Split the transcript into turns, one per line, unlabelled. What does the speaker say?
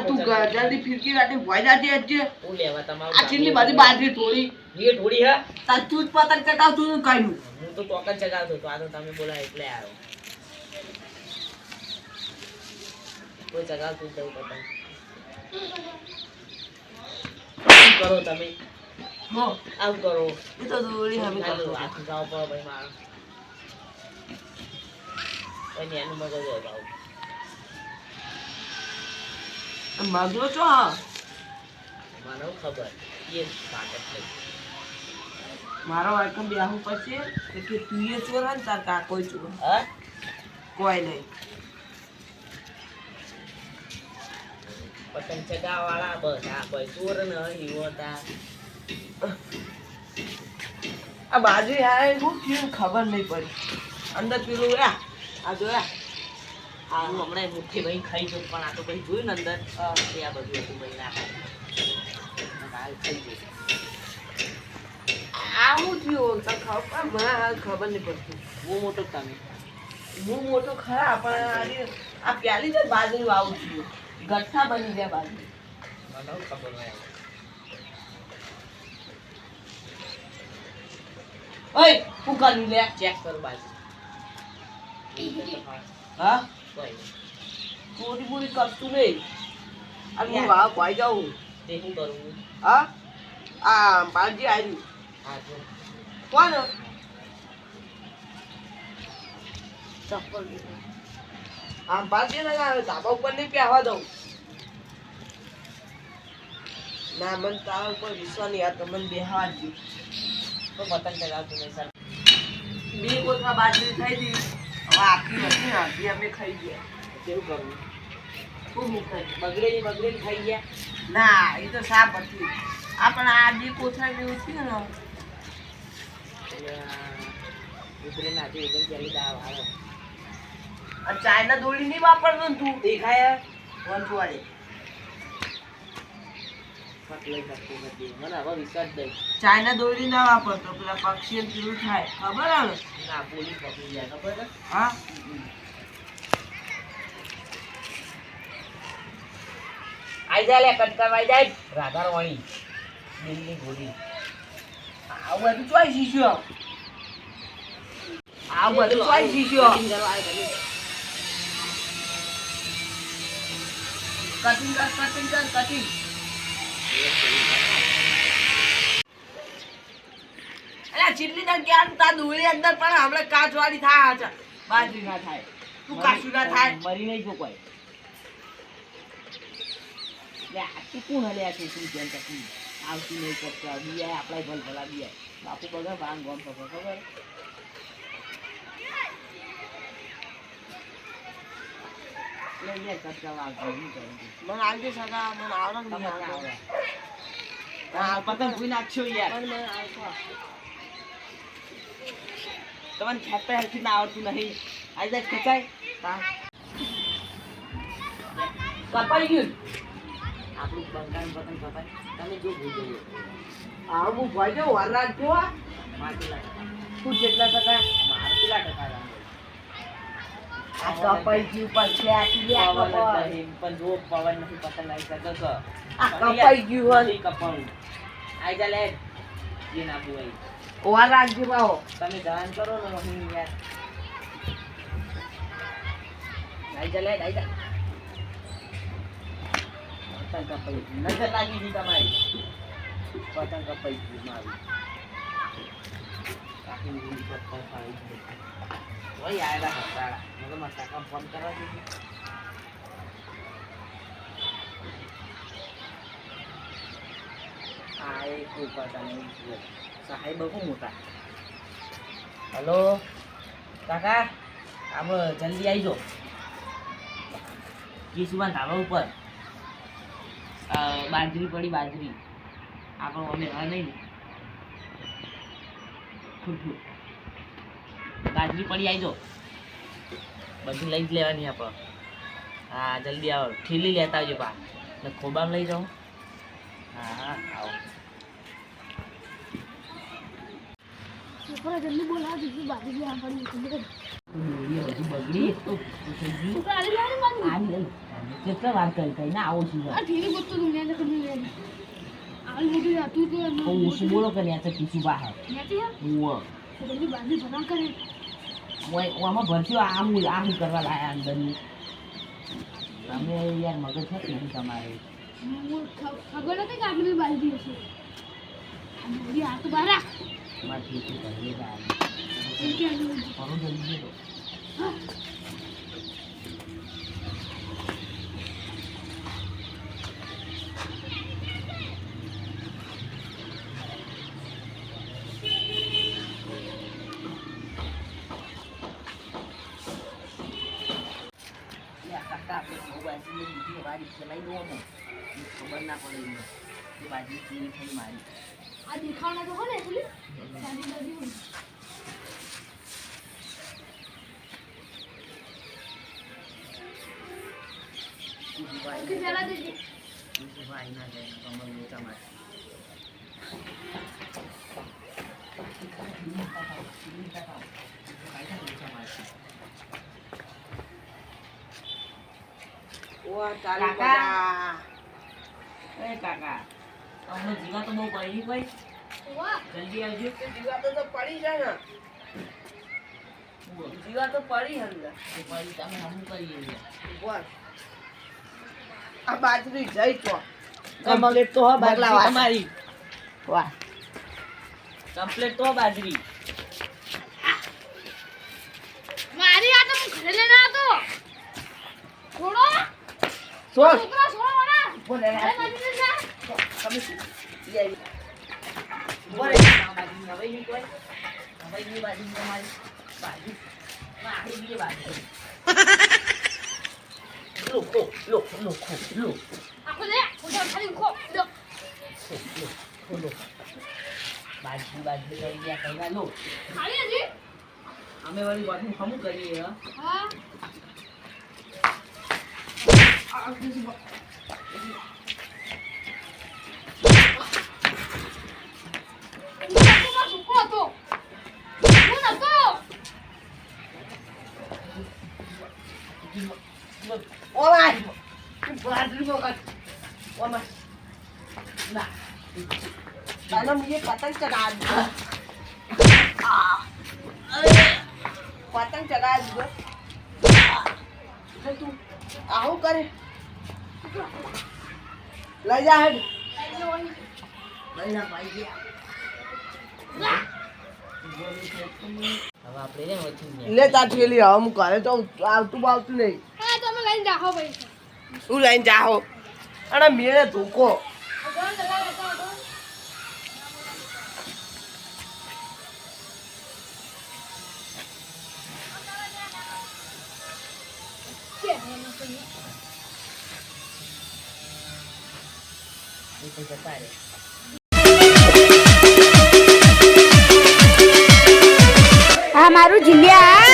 તું જલ્દી ફિરકી રાતે ભોય જાજે આજે
હું લેવા તમારું
આ છેલ્લી બધી બાજરી થોડી
એ થોડી હે
તાર તું જ પતંગ ચગાવ તું કઈ
હું તો ટોકન ચગાવતો તો આ તો તમે બોલા એટલે આવ્યો કોઈ ચગાવતું જ નહીં પતંગ શું કરો તમે
હો
આમ કરો
એ તો દોડી હમી કરતો
હાથ જાવ પડો ભાઈ મારો કોઈ એનું મગજ હોય ભાવ
માગલો છો હા
મને ખબર એ તાકાત નહીં
મારો વાયકમ બેહું પછી કે તું એ ચોર હે ને તાર કાકો ચોર
હા
કોઈ નહીં
પતંગ ચગાવવાળા બધા કોઈ ચોર નહીં હોતા
આ બાજરી હારે હું કેવું ખબર નહીં પડી અંદર પેલું આ જોયા
આ હું હમણાં મુઠ્ઠી ભાઈ ખાઈ જઉં પણ આ તો ભાઈ જોયું ને અંદર એ આ બધું હતું ભાઈ ના હાલ ખાઈ જઈશ
આવું થયું તને ખબર મને હાલ ખબર નહીં પડતી
બહુ મોટો તમે
હું મોટો ખરા પણ આજે આ પ્યાલી જ બાજરી આવું થયું ગઠ્ઠા બની ગયા બાજરી
મને ખબર હોય
ઓય હું કરી લે
ચેક કર બાજુ
હા
કોઈ
ચોરી બોરી કરતું નહીં અને હું વાવ ભાઈ જાઉં
તે શું કરું
હા આ બાજી આવી
હા જો
કોણ ચપ્પલ આમ બાજી ના ધાબા ઉપર નહીં પહેવા દઉં ના મને તારા ઉપર વિશ્વાસ નહીં આ તો મને બેહવા જ
તો પતંગ ચગાવતું નહીં સર
બે કોથા બાજરી થઈ હતી હવે આખી નથી ને આખી અમે ખાઈ ગયા
કેવું કરવું
શું હું ખાઈ
બગડેલી ખાઈ ગયા
ના એ તો સાપ હતી આ પણ આ બે કોથા જેવું થયું ને
ઉતરે નાખી એકદમ ચાલી દાવ આવે
અને ચાઇના દોડી નહીં વાપરતો ને તું
દેખાય
વંચવાડે
મને હવે વિશ્વાસ નહીં
ચાઇના દોડી ના વાપરતો પેલા પક્ષી પેલું થાય ખબર આવે
ના પોલીસ પકડી જાય ખબર છે
હા
આઈ જાય લે કટકા આઈ જાય રાધા વાણી દિલ્હી ગોળી
આ બધું ચોઈ શીશ્યો આ બધું ચોઈ શીશ્યો કટિંગ અલા ચીટલી ના ક્યાં તા દોરી અંદર પણ આપણે કાચવાળી થાય છે બાજરી ના થાય તું કાચું ના થાય
મરી નહીં જો કોઈ લે આખી કોણ હલે આ છોકરી જેમ તકી આવતી નહીં કરતા બિયા આપણા ભલ ભલા બિયા બાપુ બગા ભાંગ ગોમ ખબર મને
આજે સગા મને આવડે નહીં આવડે
હા પતંગ ભૂઈ નાખ્યો યાર તમને ખેતર હરખી ના આવડતું નહીં આઈ જાય ખેંચાય
હા
કપાઈ ગયું આપણું બંગાળ પતંગ કપાય તમે જો ભૂલી
હા હું ભાઈ જો વાર રાખજો
માર કેટલા
તું જેટલા ટકા
માર કેટલા ટકા
આ કપાઈ ગયું પછી આટલી આ
પવન
કપાઈ
જ નહીં પણ જો પવન નથી પતંગ આવી શકે કે
આ કપાઈ ગયું હોય
નથી કપાણું આઈ જા લે જે ના બોય
વાર રાખજો બાવો
તમે ધ્યાન કરો ને હું યાર આઈ જા લે આઈ જા પતંગ કપાઈ ગયું. નજર લાગી ગઈ તમારી પતંગ કપાઈ ગયું મારી આખી ઊંઘ પતંગ પાડી ગઈ ઓય આયલા હંગાડા મને મારા કામ ફોન કરવા દીધી આ એક પતંગ સાહેબ બહુ મોટા હલો કાકા આપણે જલ્દી આવી જાઓ કેશુભાઈ ધાબા ઉપર બાજરી પડી બાજરી આપણો અમે હા નહીં ને ખુટું બાજરી પડી આવી જાઓ બધું લઈ જ લેવાની આપણે હા જલ્દી આવો ઠીલી લેતા આવજો પા ને ખોબામાં લઈ જાઓ હા હા આવો
જલ્દી બોલાવ દીધી બાજુ આ પડી
બગડી તો થઈ ગયું કેટલા વાર કરી ના આવો છું
આ ઠીક ગોતો તું ને કરી લે આલ મોટી હતું તો
ઓછું બોલો કે ન્યા કીધું બહાર
નથી હા
ઉવ
તો બધી બાજુ ભરા કરે
આમાં ભરશું આમ કરવા લાયા અંદરની તમે યાર મગજ છે કે નહીં તમારે
ખબર નથી કે આટલી બાલદી હશે મોટી આ તો બારા
મારે ઠીક કરી જાય
એમ કે
ઘણું જલ્દી ગયો ખબર ના પડે એ બાજુ ચીરી થઈ મારી
આ દેખાવના તો હોય ને પેલી સાદી બાજુ કે જરા દેજે
ભાઈ ના જાય કમર મોટા મારે
ઓવા ચાલુ
કાકા. એ કાકા અમને જીવા તો બહુ પડી ભાઈ
વાહ
જલ્દી આવજો
જીવાતો તો પડી જાય ને જીવા તો પડી અંદર
એ પડી તમે હમું કરીએ છીએ.
બોલ આ બાજરી જઈ તો
કમ્પ્લીટ તો હો
બગલા
બાજરી
વાત.
તમારી
વાહ
કમ્પ્લીટ તો હો બાજરી
મારી આ તો હું ઘરે લઈને આવતો છોડો
સોળ
છોકરા છોડો ના
બોલે
અરે મારી દે જા
તમે લઈ આવી
બોલે બાજરી હવે નહીં કોઈ હવે નહીં બાજરી તમારી બાજરી મારી બી બાજરી લોકો
આખો દે ઉધર ખાલી ખો લો
બાજરી કરી ગયા કઈ લો
ખાલી હજી
અમે વળી બધું હમું કરીએ હો.
હા છોકરો હતો હું નતો
ઓલા બાજરી વગર ઓમાં ના તાનો મુજે પતંગ ચગા દીધો પતંગ ચગા દીધો તું આવું કરે લઈ જા હેડ
લઈ જા ભાઈ ગયા હવે આપણે ને વચ્ચે
લે તા ઠેલી હવે હું ઘરે તો આવતું બાવતું નહીં
હા તમે લઈને જાઓ ભાઈ
શું લઈને જાઓ અને મેળે ધોકો
ઘર લગા લેતા હતો
એ તો જતા રહે
આ મારું જીલિયા